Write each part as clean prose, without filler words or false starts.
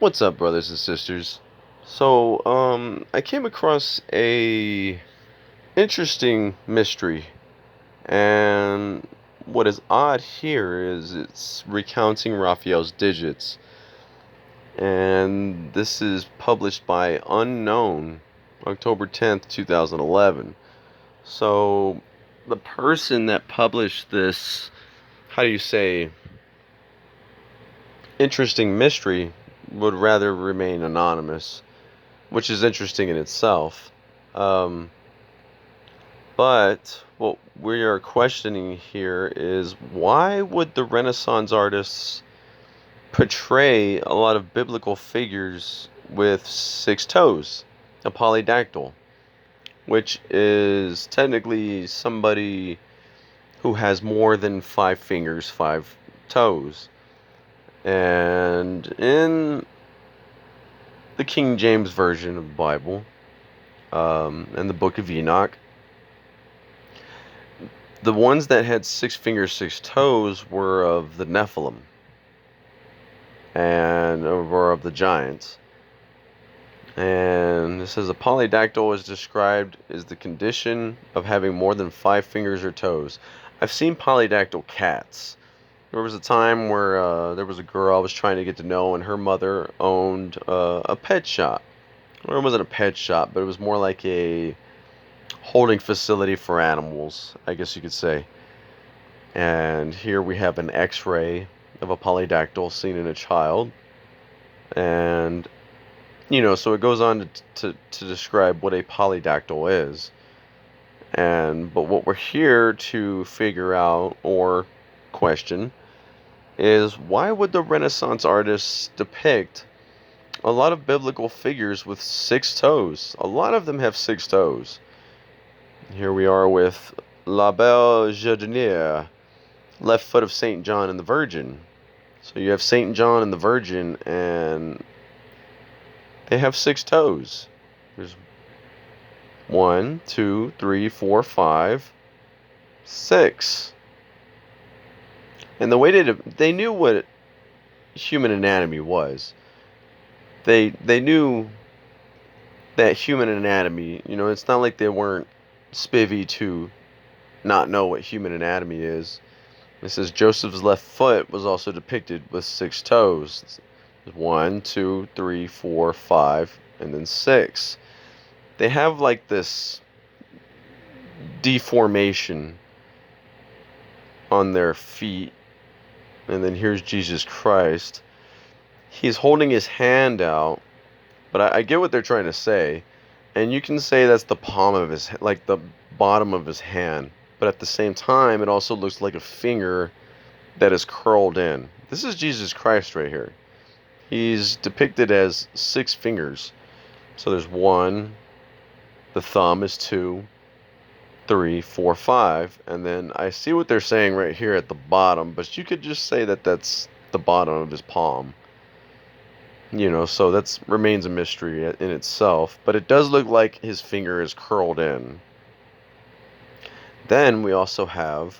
What's up, brothers and sisters? I came across a interesting mystery, and what is odd here is it's recounting Raphael's digits, and this is published by Unknown, October 10th, 2011. So, the person that published this, how do you say, interesting mystery would rather remain anonymous, which is interesting in itself. Um, but what we are questioning here is why would the Renaissance artists portray a lot of biblical figures with six toes, a polydactyl, which is technically somebody who has more than five fingers, five toes. And in the King James Version of the Bible, and the Book of Enoch, the ones that had six fingers, six toes were of the Nephilim and were of the giants. And it says a polydactyl is described as the condition of having more than five fingers or toes. I've seen polydactyl cats. There was a time where there was a girl I was trying to get to know, and her mother owned a pet shop. Or it wasn't a pet shop, but it was more like a holding facility for animals, I guess you could say. And here we have an x-ray of a polydactyl seen in a child. And, so it goes on to describe what a polydactyl is. But what we're here to figure out or question is why would the Renaissance artists depict a lot of biblical figures with six toes? A lot of them have six toes. Here we are with La Belle Jardiniere, left foot of St. John and the Virgin. So you have St. John and the Virgin, and they have six toes. There's 1, 2, 3, 4, 5, 6. And the way they knew what human anatomy was. They knew that human anatomy, it's not like they weren't spivvy to not know what human anatomy is. It says Joseph's left foot was also depicted with six toes. 1, 2, 3, 4, 5, and then 6. They have like this deformation on their feet. And then here's Jesus Christ. He's holding his hand out, but I get what they're trying to say. And you can say that's the palm of his, like the bottom of his hand. But at the same time, it also looks like a finger that is curled in. This is Jesus Christ right here. He's depicted as six fingers. So there's 1, the thumb is 2, 3, 4, 5, and then I see what they're saying right here at the bottom, but you could just say that that's the bottom of his palm. So that remains a mystery in itself, but it does look like his finger is curled in. Then we also have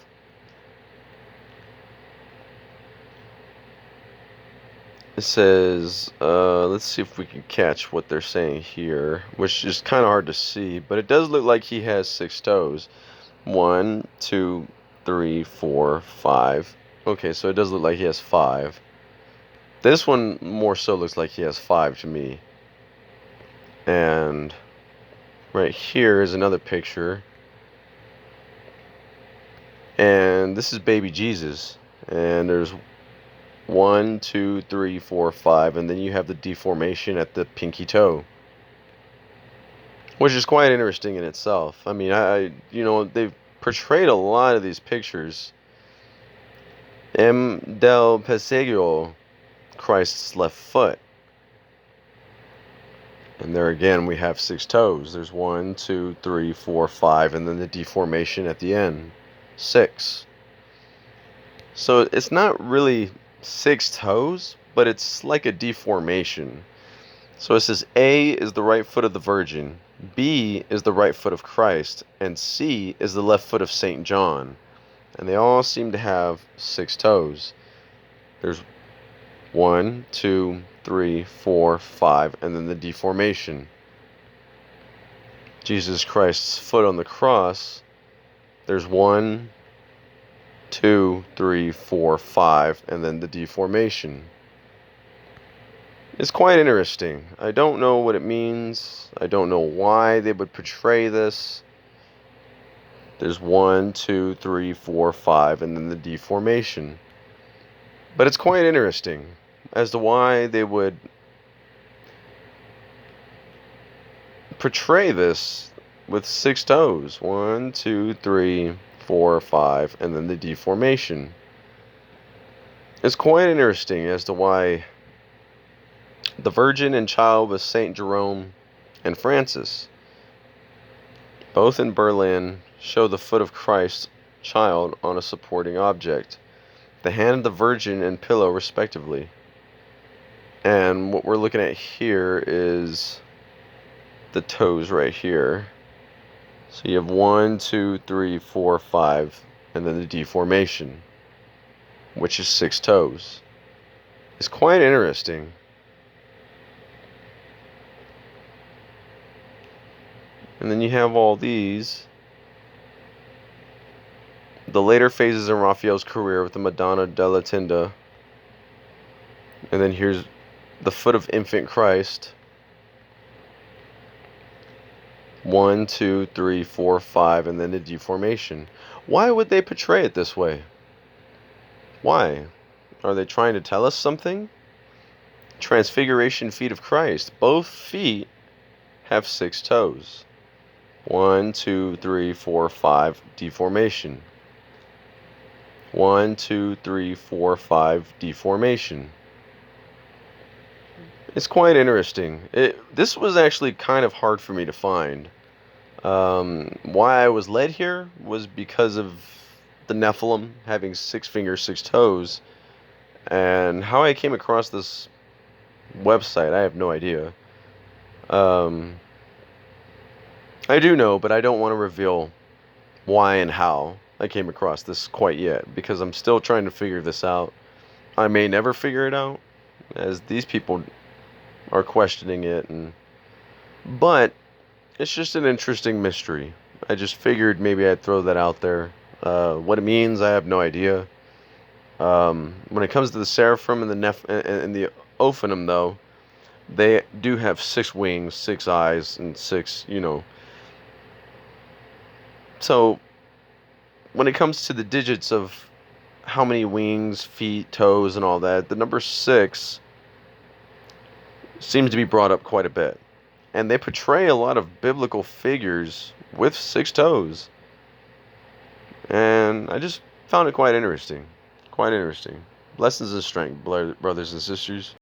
it says, let's see if we can catch what they're saying here, which is kind of hard to see, but it does look like he has six toes. 1, 2, 3, 4, 5. Okay, so it does look like he has 5. This one more so looks like he has 5 to me. And right here is another picture. And this is baby Jesus. And there's 1, 2, 3, 4, 5, and then you have the deformation at the pinky toe, which is quite interesting in itself. I mean, they've portrayed a lot of these pictures. M. del Pesseggio, Christ's left foot. And there again, we have six toes. There's 1, 2, 3, 4, 5, and then the deformation at the end, 6. So it's not really six toes, but it's like a deformation. So it says A is the right foot of the Virgin, B is the right foot of Christ, and C is the left foot of St. John. And they all seem to have six toes. There's 1, 2, 3, 4, 5, and then the deformation. Jesus Christ's foot on the cross, there's 1, 2, 3, 4, 5, and then the deformation. It's quite interesting. I don't know what it means. I don't know why they would portray this. There's 1, 2, 3, 4, 5, and then the deformation. But it's quite interesting as to why they would portray this with 6 toes. 1, 2, 3, 4, 5, and then the deformation. It's quite interesting as to why the Virgin and Child with Saint Jerome and Francis, both in Berlin, show the foot of Christ Child on a supporting object, the hand of the Virgin and pillow respectively. And what we're looking at here is the toes right here. So you have 1, 2, 3, 4, 5, and then the deformation, which is 6 toes. It's quite interesting. And then you have all these. The later phases in Raphael's career with the Madonna della Tinda. And then here's the foot of infant Christ. 1, 2, 3, 4, 5, and then the deformation. Why would they portray it this way? Why? Are they trying to tell us something? Transfiguration feet of Christ. Both feet have 6 toes. 1, 2, 3, 4, 5, deformation. 1, 2, 3, 4, 5, deformation. It's quite interesting. This was actually kind of hard for me to find. Why I was led here was because of the Nephilim having 6 fingers, 6 toes. And how I came across this website, I have no idea. I do know, but I don't want to reveal why and how I came across this quite yet, because I'm still trying to figure this out. I may never figure it out, as these people are questioning it, but it's just an interesting mystery. I just figured maybe I'd throw that out there. What it means, I have no idea. When it comes to the Seraphim and the Ophanim, though, they do have 6 wings, 6 eyes, and 6, So, when it comes to the digits of how many wings, feet, toes, and all that, the number 6 seems to be brought up quite a bit. And they portray a lot of biblical figures with 6 toes. And I just found it quite interesting. Quite interesting. Blessings and strength, brothers and sisters.